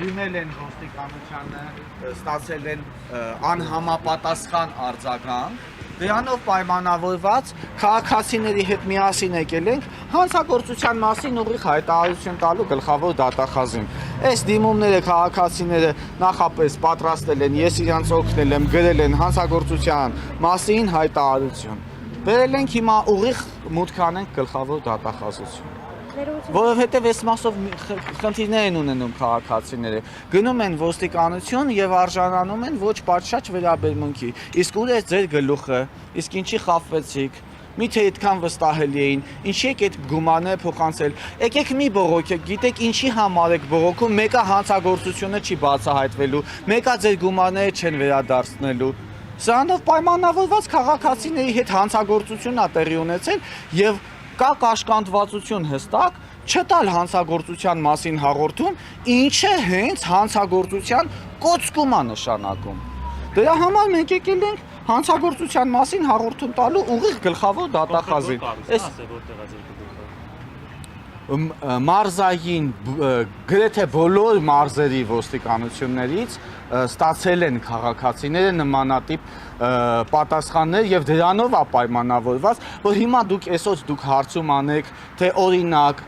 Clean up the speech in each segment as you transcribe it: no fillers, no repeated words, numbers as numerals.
դիմել են ոստիկանությանը, ստացել են անհամապատասխան արձագանք, դրանով պայմանավորված քաղաքացիների հետ միասին եկել ենք հանցագործության մասին ուղիղ հայտարարություն տալու գլխավոր դատախազին։ Այս դիմումները քաղաքացիները նախապես պատրաստել են, ես իրանց օգնել եմ, գրել են հանցագործության մասին հայտարարություն։ Բերել ենք հիմա ուղիղ մուտք անենք գլխավոր դատախազություն։ Որովհետև այս մասով խնդիրներ են ունենում քաղաքացիները, գնում են ոստիկանություն եւ արժանանում են ոչ պատշաճ վերաբերմունքի։ Իսկ ուր է ձեր գլուխը, իսկ ինչի խաբվեցիք, միթե այդքան վստահելի էին, ինչի եք այդ գումարները փոխանցել։ Եկեք մի բողոքեք, գիտեք ինչի համար եք բողոքում, մեկը հանցագործությունը չի բացահայտվելու, մեկը ձեր գումարները չեն վերադարձնելու։ Սրանով պայմանավորված քաղաքացիների հետ հանցագործություն է տեղի ունեցել եւ կա կաշկանդվածություն հստակ չտալ հանցագործության մասին հաղորդում, ինչը հենց հանցագործության կոծկում է նշանակում։ Դրա համար մենք եկել ենք հանցագործության մասին հաղորդում տալու ուղիղ գլխավոր դատախազին։ Մարզային գրեթե բոլոր մարզերի ոստիկանություններից ստացել են քաղաքացիները նմանատիպ պատասխաններ եւ դրանով է պայմանավորված, որ հիմա դուք այսօր դուք հարցում անեք, թե օրինակ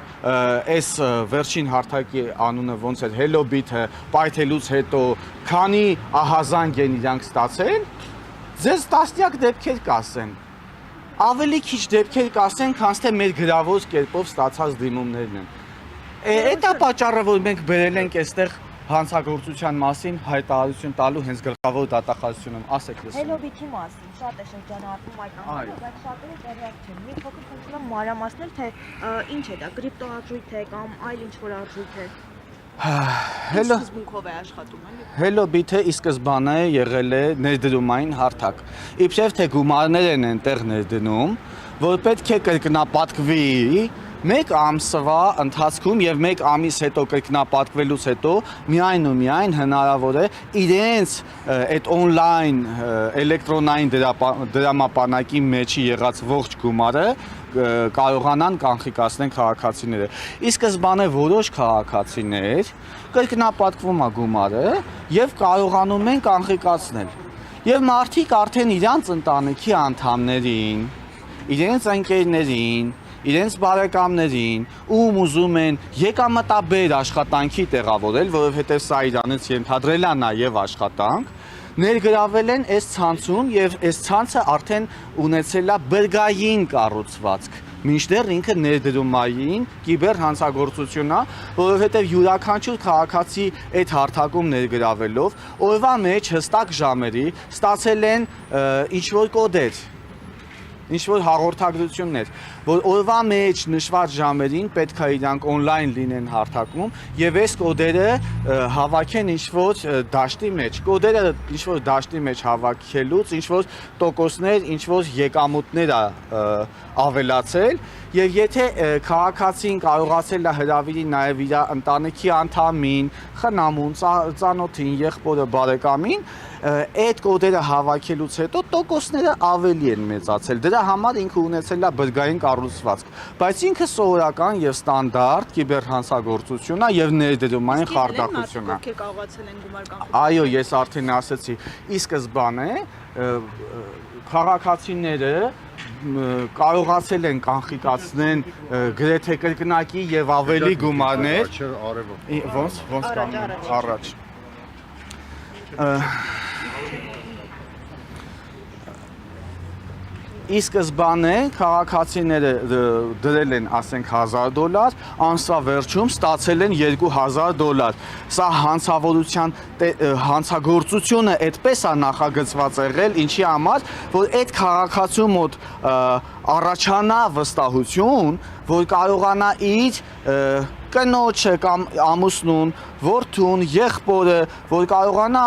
այս վերջին հարթակի անունը ոնց էր Hello-Bit-ը պայթելուց հետո քանի ահազանգ են իրանք ստացել, ձեզ տասնյակ դեպքեր կասեն։ Ավելի քիչ դեպքեր կասեն, քան թե մեր գրավոր կերպով ստացած դիմումներն են։ Այդ է պատճառը, որ մենք բերել ենք այստեղ հանցագործության մասին հայտարարություն տալու հենց գլխավոր դատախազությունում, ասեք լսում։ Hello-Bit-ի մասին շատ է շրջանառվում այդ ամենը, բայց շատերը տեղյակ չեն։ Մի փոքր խնդրում եմ մանրամասնել, թե ինչ է դա, կրիպտո արժույթ է կամ այլ ինչ-որ արժույթ է։ Սկզբունքով է աշխատում, էլի։ Hello-Bit-ը ի սկզբանե եղել է ներդրումային հարթակ։ Իբրև թե գումարներ են այնտեղ ներդնում, որ պետք է կրկնապատկվի մեկ ամսվա ընթացքում եւ մեկ ամիս հետո կրկնապատկվելուց հետո միայն ու միայն հնարավոր է իրենց այդ on-line էլեկտրոնային դրամապանակի մեջի եղած ողջ գումարը կարողանան կանխիկացնել քաղաքացիները։ Ի սկզբանե որոշ քաղաքացիներ կրկնապատկվում է գումարը եւ կարողանում են կանխիկացնել։ Եվ մարդիկ արդեն իրանց ընտանիքի անդամներին, իրենց ընկերներին, իրենց բարեկամներին, ում ուզում են եկամտաբեր աշխատանքի տեղավորել, որովհետև սա իրանից ենթադրել է նաև աշխատանք, ներգրավել են այս ցանցում եւ այս ցանցը արդեն ունեցել է բրգային կառուցվածք, մինչդեռ ինքը ներդրումային կիբեր հանցագործություն է, որովհետև յուրաքանչյուր քաղաքացի այդ հարթակում ներգրավելով օրվա մեջ հստակ ժամերի ստացել են ինչ-որ կոդեր, ինչ-որ հաղորդագրություններ, որ օրվա մեջ նշված ժամերին պետք է իրանք on-line լինեն հարթակում եւ այս կոդերը հավաքեն ինչ-որ դաշտի մեջ։ Կոդերը ինչ-որ դաշտի մեջ հավաքելուց ինչ-որ տոկոսներ, ինչ-որ եկամուտներ ավելացել եւ եթե քաղաքացին կարողացել է հրավիրի նաեւ իր ընտանիքի անդամին, խնամուն, ծանոթին, եղբորը, բարեկամին, այդ կոդերը հավաքելուց հետո տոկոսները ավելի են մեծացել։ Դրա համար ինքը ունեցել է բրգային կառուցվածք, բայց ինքը սովորական եւ ստանդարտ կիբերհանցագործություն է եւ ներդրումային խարդախություն է։ Ովքեր կարողացել են գումար կանխիկացնել։ Այո, ես արդեն ասացի, ի սկզբանե քաղաքացիները կարողացել են կանխիկացնեն գրեթե կրկնակի եւ ավելի գումարներ։ Ոնց կամ առաջ։ Ի սկզբանե քաղաքացիները դրել են, ասենք, $1000, ամսվա վերջում ստացել են $2000։ Սա հանցագործությունը այդպես է նախագծված եղել, ինչի համար, որ այդ քաղաքացու մոտ առաջանա վստահություն, որ կարողանա իր կնոջը կամ ամուսնուն, որդուն, եղբորը, որ կարողանա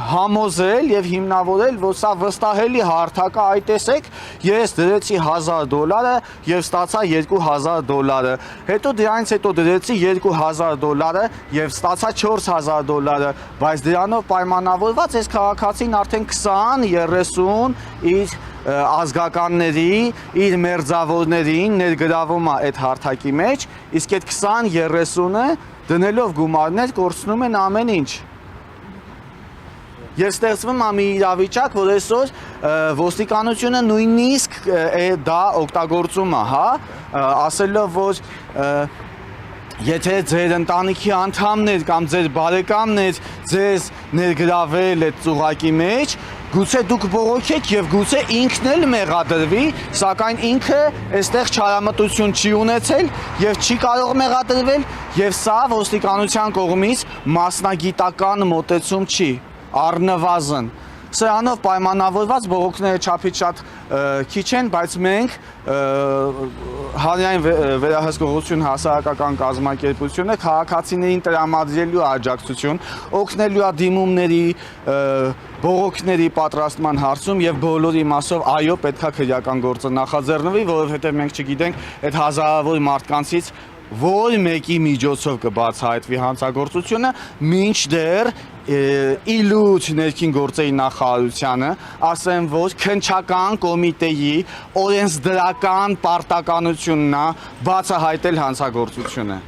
համոզել եւ հիմնավորել, որ սա վստահելի հարթակ է, այ տեսեք, ես դրեցի $1000 եւ ստացա $2000, հետո դրանից հետո դրեցի $2000 եւ ստացա $4000, բայց դրանով պայմանավորված այս քաղաքացին արդեն 20-30 իր ազգականների, իր մերձավորներին ներգրավում է այդ հարթակի մեջ, իսկ այդ 20-30-ը դնելով գումարներ կորցնում են ամեն ինչ։ Ես ստեղծվում եմ մի իրավիճակ, որ այսօր ոստիկանությունը նույնիսկ դա օգտագործում է, հա, ասելով, որ եթե ձեր ընտանիքի անդամներ կամ ձեր բարեկամներ ձեզ ներգրավել այդ ծուղակի մեջ, գուցե դուք բողոքեք եւ գուցե ինքն էլ մեղադրվի, սակայն ինքը այստեղ չարամտություն չի ունեցել եւ չի կարող մեղադրվել եւ սա ոստիկանության կողմից մասնագիտական մոտեցում չի, առնվազն։ Սրանով պայմանավորված բողոքները չափից շատ քիչ են, բայց մենք հանրային վերահսկողություն հասարակական կազմակերպությունը քաղաքացիներին տրամադրելու աջակցություն, օգնելու է դիմումների, բողոքների պատրաստման հարցում եւ բոլոր իմաստով այո պետքա քրեական գործը նախաձեռնվի, որովհետեւ մենք չգիտենք այդ հազարավոր մարդկանցից որ մեկի միջոցով կբացահայտվի հանցագործությունը, մինչդեռ իլուց ներքին գործերի նախարարությանը ասեմ, որ քննչական կոմիտեի օրենսդրական պարտականությունն է բացահայտել հանցագործությունը։